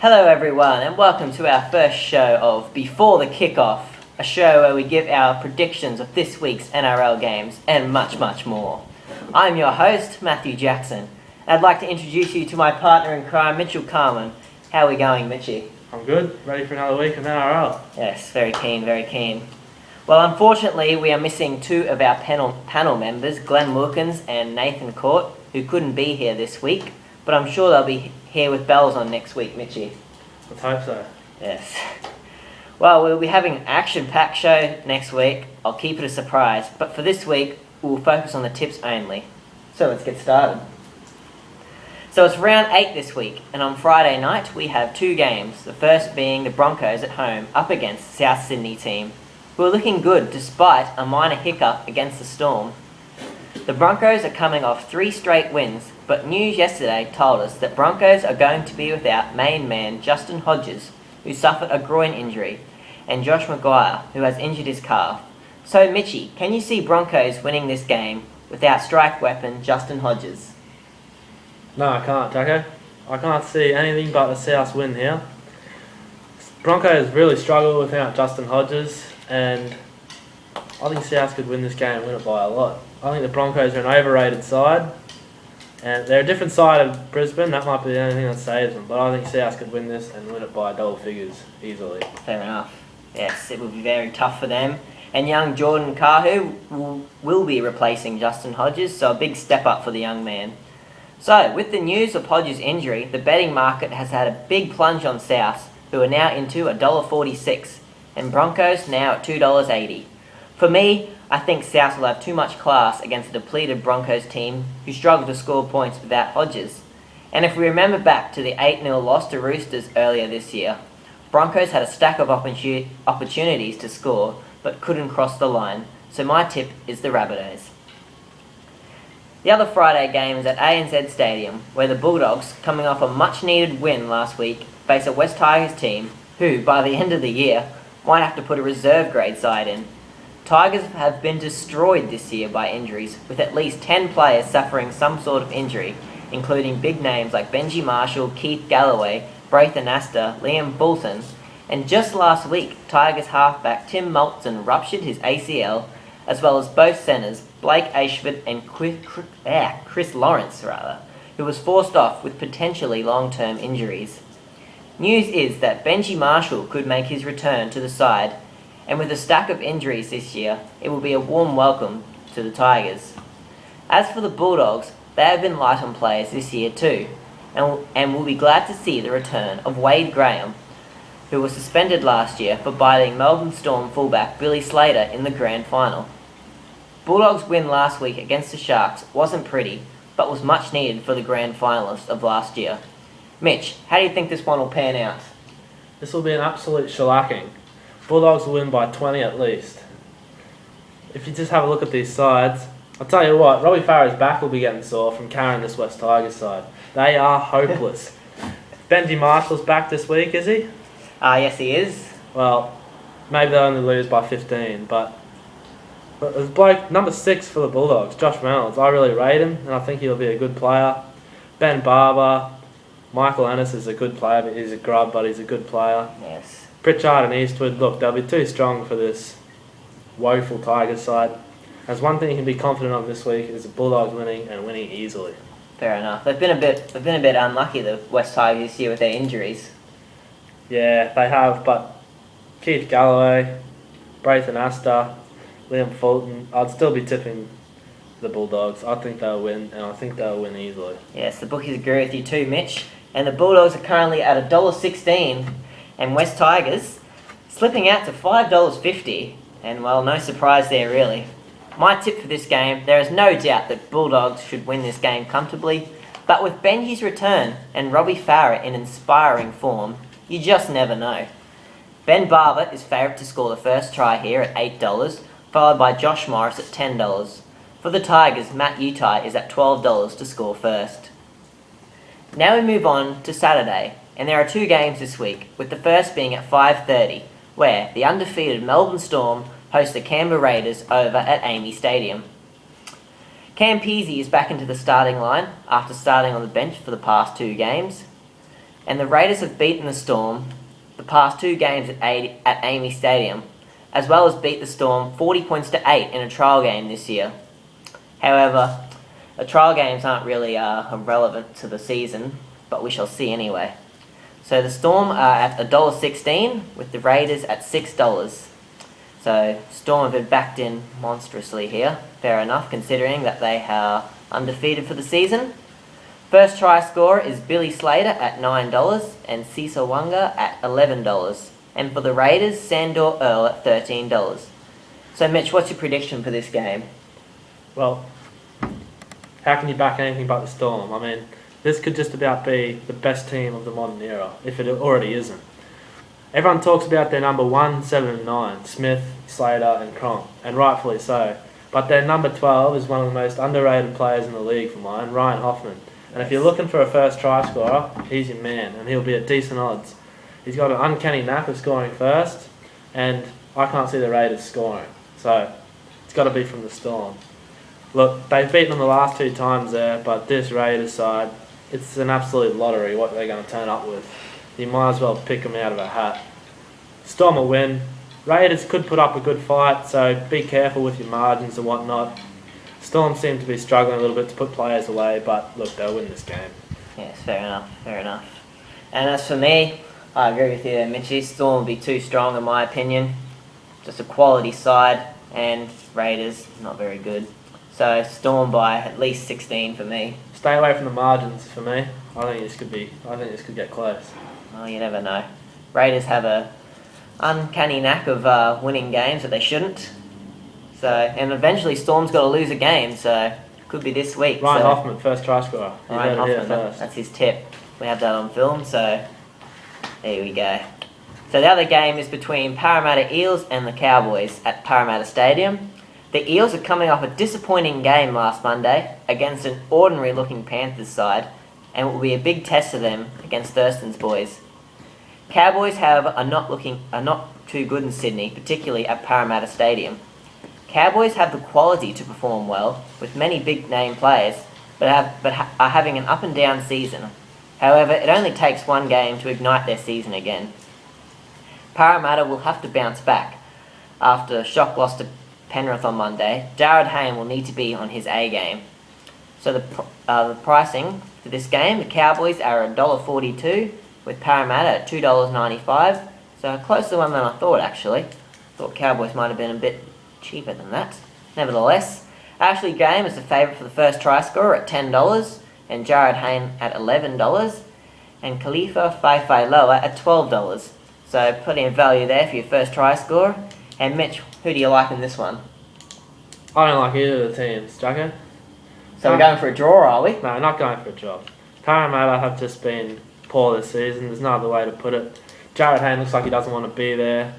Hello everyone and welcome to our first show of Before the Kickoff, a show where we give our predictions of this week's NRL games and much, much more. I'm your host, Matthew Jackson. I'd like to introduce you to my partner in crime, Mitchell Carman. How are we going, Mitchie? I'm good, ready for another week of NRL. Yes, very keen, very keen. Well, unfortunately, we are missing two of our panel members, Glenn Wilkins and Nathan Court, who couldn't be here this week, but I'm sure they'll be here with bells on next week, Mitchie. Let's hope so. Yes. Well, we'll be having an action-packed show next week. I'll keep it a surprise, but for this week, we'll focus on the tips only. So let's get started. So it's round 8 this week, and on Friday night we have two games, the first being the Broncos at home up against the South Sydney team, who are looking good despite a minor hiccup against the Storm. The Broncos are coming off 3 straight wins, but news yesterday told us that Broncos are going to be without main man Justin Hodges, who suffered a groin injury, and Josh Maguire, who has injured his calf. So Mitchie, can you see Broncos winning this game without strike weapon Justin Hodges? No, I can't, Jacko. I can't see anything but the South win here. Broncos really struggle without Justin Hodges, and I think South could win this game and win it by a lot. I think the Broncos are an overrated side, and they're a different side of Brisbane. That might be the only thing that saves them, but I think South could win this and win it by double figures easily. Fair enough. Yes, it will be very tough for them. And young Jordan Kahu will be replacing Justin Hodges, so a big step up for the young man. So, with the news of Hodges' injury, the betting market has had a big plunge on South, who are now into $1.46, and Broncos now at $2.80. For me, I think South will have too much class against a depleted Broncos team who struggle to score points without Hodges. And if we remember back to the 8-0 loss to Roosters earlier this year, Broncos had a stack of opportunities to score but couldn't cross the line, so my tip is the Rabbitohs. The other Friday game is at ANZ Stadium, where the Bulldogs, coming off a much-needed win last week, face a West Tigers team who, by the end of the year, might have to put a reserve grade side in. Tigers have been destroyed this year by injuries, with at least 10 players suffering some sort of injury, including big names like Benji Marshall, Keith Galloway, Braith Anasta, Liam Bulton, and just last week, Tigers halfback Tim Maltson ruptured his ACL, as well as both centres, Blake Ayshford and Chris Lawrence, who was forced off with potentially long-term injuries. News is that Benji Marshall could make his return to the side, and with a stack of injuries this year, it will be a warm welcome to the Tigers. As for the Bulldogs, they have been light on players this year too, and will be glad to see the return of Wade Graham, who was suspended last year for biting Melbourne Storm fullback Billy Slater in the grand final. Bulldogs' win last week against the Sharks wasn't pretty, but was much needed for the grand finalists of last year. Mitch, how do you think this one will pan out? This will be an absolute shellacking. Bulldogs will win by 20 at least. If you just have a look at these sides, I'll tell you what, Robbie Farah's back will be getting sore from carrying this West Tigers side. They are hopeless. Benji Marshall's back this week, is he? Yes he is. Well, maybe they'll only lose by 15, but there's bloke number 6 for the Bulldogs, Josh Reynolds. I really rate him, and I think he'll be a good player. Ben Barber, Michael Ennis is a good player, but he's a grub, but he's a good player. Yes. Pritchard and Eastwood, look, they'll be too strong for this woeful Tigers side. There's one thing you can be confident of this week is the Bulldogs winning and winning easily. Fair enough. They've been a bit unlucky, the West Tigers, this year with their injuries. Yeah, they have, but Keith Galloway, Braith Anasta, Liam Fulton, I'd still be tipping the Bulldogs. I think they'll win, and I think they'll win easily. Yes, the bookies agree with you too, Mitch. And the Bulldogs are currently at $1.16, and West Tigers slipping out to $5.50, and well, no surprise there really. My tip for this game, there is no doubt that Bulldogs should win this game comfortably, but with Benji's return and Robbie Farah in inspiring form, you just never know. Ben Barber is favourite to score the first try here at $8, followed by Josh Morris at $10. For the Tigers, Matt Utai is at $12 to score first. Now we move on to Saturday, and there are two games this week, with the first being at 5:30, where the undefeated Melbourne Storm host the Canberra Raiders over at Amy Stadium. Cam Peasy is back into the starting line after starting on the bench for the past 2 games. and the Raiders have beaten the Storm the past 2 games at Amy Stadium, as well as beat the Storm 40 points to 8 in a trial game this year. However, the trial games aren't really relevant to the season, but we shall see anyway. So the Storm are at $1.16 with the Raiders at $6. So Storm have been backed in monstrously here. Fair enough, considering that they are undefeated for the season. First try scorer is Billy Slater at $9 and Cecil Wanga at $11. And for the Raiders, Sandor Earl at $13. So Mitch, what's your prediction for this game? Well, how can you back anything but the Storm? I mean, this could just about be the best team of the modern era, if it already isn't. Everyone talks about their number 1, 7 and 9, Smith, Slater and Cronk, and rightfully so. But their number 12 is one of the most underrated players in the league for mine, Ryan Hoffman. And if you're looking for a first try scorer, he's your man, and he'll be at decent odds. He's got an uncanny knack of scoring first, and I can't see the Raiders scoring. So, it's got to be from the Storm. Look, they've beaten them the last 2 times there, but this Raiders side, it's an absolute lottery what they're going to turn up with. You might as well pick them out of a hat. Storm will win. Raiders could put up a good fight, so be careful with your margins and whatnot. Storm seem to be struggling a little bit to put players away, but look, they'll win this game. Yes, fair enough. And as for me, I agree with you there, Mitchie. Storm will be too strong in my opinion. Just a quality side, and Raiders not very good. So Storm by at least 16 for me. Stay away from the margins for me. I think this could get close. Well, you never know. Raiders have a uncanny knack of winning games that they shouldn't. So, and eventually Storm's got to lose a game, so it could be this week. Ryan so. Hoffman, first try scorer. Ryan Hoffman, that's his tip. We have that on film, so there we go. So the other game is between Parramatta Eels and the Cowboys at Parramatta Stadium. The Eels are coming off a disappointing game last Monday against an ordinary-looking Panthers side, and it will be a big test for them against Thurston's boys. Cowboys, however, are not too good in Sydney, particularly at Parramatta Stadium. Cowboys have the quality to perform well, with many big-name players, but are having an up-and-down season. However, it only takes 1 game to ignite their season again. Parramatta will have to bounce back. After a shock loss to Penrith on Monday, Jared Hayne will need to be on his A game. So the pricing for this game, the Cowboys are $1.42, with Parramatta at $2.95. So a closer one than I thought, actually. Thought Cowboys might have been a bit cheaper than that. Nevertheless, Ashley Game is the favourite for the first try scorer at $10, and Jared Hayne at $11, and Khalifa Faifai-Loa at $12. So plenty of value there for your first try scorer. And Mitch, who do you like in this one? I don't like either of the teams, Jacko. So we're going for a draw, are we? No, not going for a draw. Parramatta have just been poor this season. There's no other way to put it. Jared Hayne looks like he doesn't want to be there.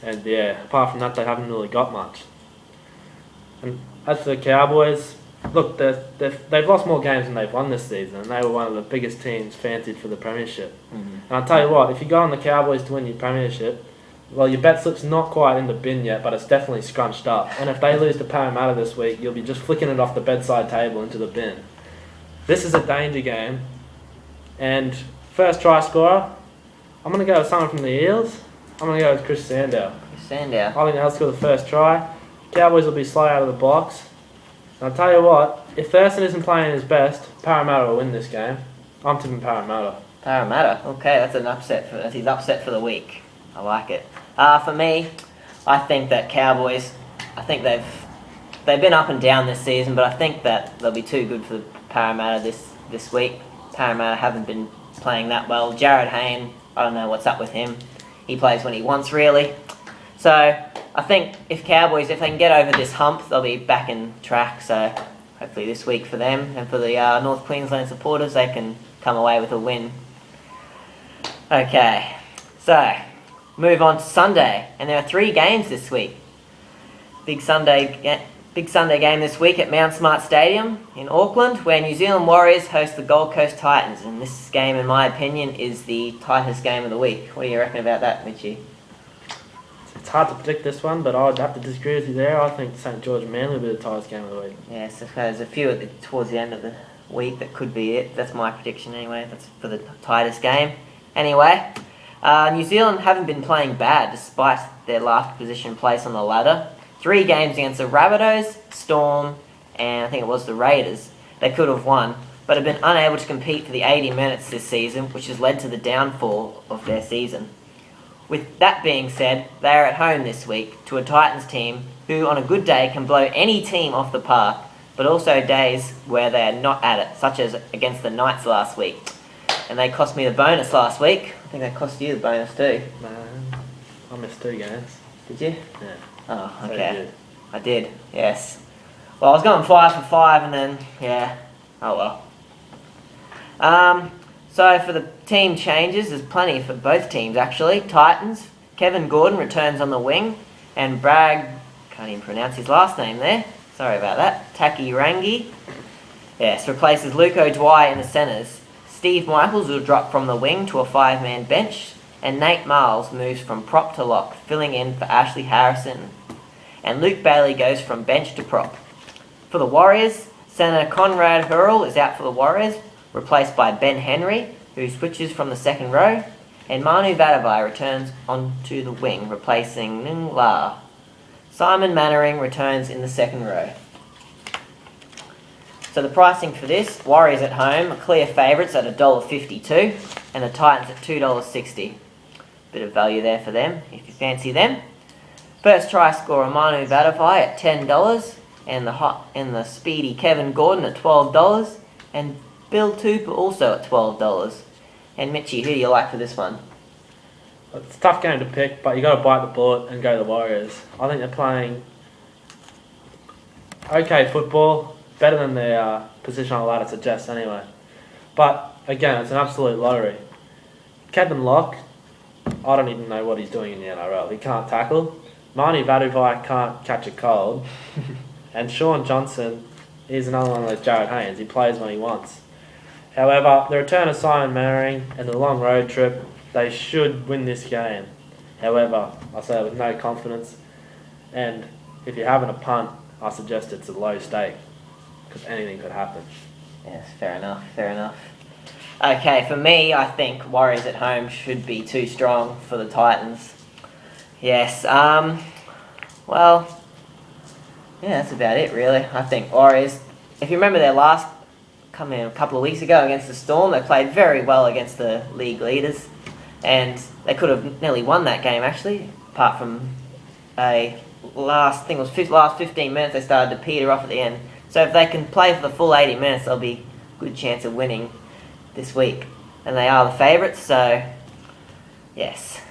And yeah, apart from that, they haven't really got much. And as for the Cowboys, look, they've lost more games than they've won this season, and they were one of the biggest teams fancied for the premiership. Mm-hmm. And I'll tell you what, if you go on the Cowboys to win your premiership, well, your bet slip's not quite in the bin yet, but it's definitely scrunched up. And if they lose to Parramatta this week, you'll be just flicking it off the bedside table into the bin. This is a danger game. And first try scorer, I'm going to go with someone from the Eels. I'm going to go with Chris Sandow. Sandow. I think they'll score the first try. Cowboys will be slow out of the box. And I'll tell you what, if Thurston isn't playing his best, Parramatta will win this game. I'm tipping Parramatta. Parramatta. Okay, that's an upset. That's his upset for the week. I like it. For me, I think that Cowboys, I think they've been up and down this season, but I think that they'll be too good for Parramatta this week. Parramatta haven't been playing that well. Jared Hayne, I don't know what's up with him. He plays when he wants, really. So I think if Cowboys, if they can get over this hump, they'll be back in track. So hopefully this week for them, and for the North Queensland supporters, they can come away with a win. Okay, so move on to Sunday, and there are 3 games this week. Big Sunday game this week at Mount Smart Stadium in Auckland, where New Zealand Warriors host the Gold Coast Titans, and this game, in my opinion, is the tightest game of the week. What do you reckon about that, Mitchie? It's hard to predict this one, but I'd have to disagree with you there. I think St George and Manly will be the tightest game of the week. Yes, there's a few towards the end of week. That could be it. That's my prediction anyway. That's for the tightest game. Anyway, New Zealand haven't been playing bad despite their last position place on the ladder. 3 games against the Rabbitohs, Storm, and I think it was the Raiders. They could have won, but have been unable to compete for the 80 minutes this season, which has led to the downfall of their season. With that being said, they are at home this week to a Titans team who on a good day can blow any team off the park, but also days where they are not at it, such as against the Knights last week. And they cost me the bonus last week. I think they cost you the bonus too. Man, I missed 2 games. Did you? Yeah. Oh, So okay. you did. I did, yes. Well, I was going 5 for 5 and then, yeah. Oh well. So for the team changes, there's plenty for both teams actually. Titans, Kevin Gordon returns on the wing, and Bragg, can't even pronounce his last name there, sorry about that, Takirangi, yes, replaces Luke O'Dwyer in the centres. Steve Michaels will drop from the wing to a 5-man bench, and Nate Miles moves from prop to lock, filling in for Ashley Harrison. And Luke Bailey goes from bench to prop. For the Warriors, centre Conrad Hurrell is out for the Warriors, replaced by Ben Henry, who switches from the second row, and Manu Vatuvei returns onto the wing, replacing Ning La. Simon Mannering returns in the second row. So the pricing for this, Warriors at home are clear favourites at $1.52, and the Titans at $2.60. Bit of value there for them, if you fancy them. First try scorer Manu Vatuvei at $10, and the speedy Kevin Gordon at $12, and Bill Tupou also at $12. And Mitchie, who do you like for this one? It's a tough game to pick, but you got to bite the bullet and go the Warriors. I think they're playing okay football, better than their position on the ladder suggests anyway. But again, it's an absolute lottery. Kevin Locke, I don't even know what he's doing in the NRL. He can't tackle. Manu Vatuvei can't catch a cold. And Sean Johnson is another one of those Jared Haynes. He plays when he wants. However, the return of Simon Mannering and the long road trip, they should win this game. However, I say it with no confidence. And if you're having a punt, I suggest it's a low stake, because anything could happen. Yes, fair enough. Okay, for me, I think Warriors at home should be too strong for the Titans. Yes, well, yeah, that's about it really. I think Warriors, if you remember their last coming a couple of weeks ago against the Storm, they played very well against the league leaders, and they could have nearly won that game actually, apart from last 15 minutes they started to peter off at the end. So if they can play for the full 80 minutes, there'll be a good chance of winning this week. And they are the favourites, so yes.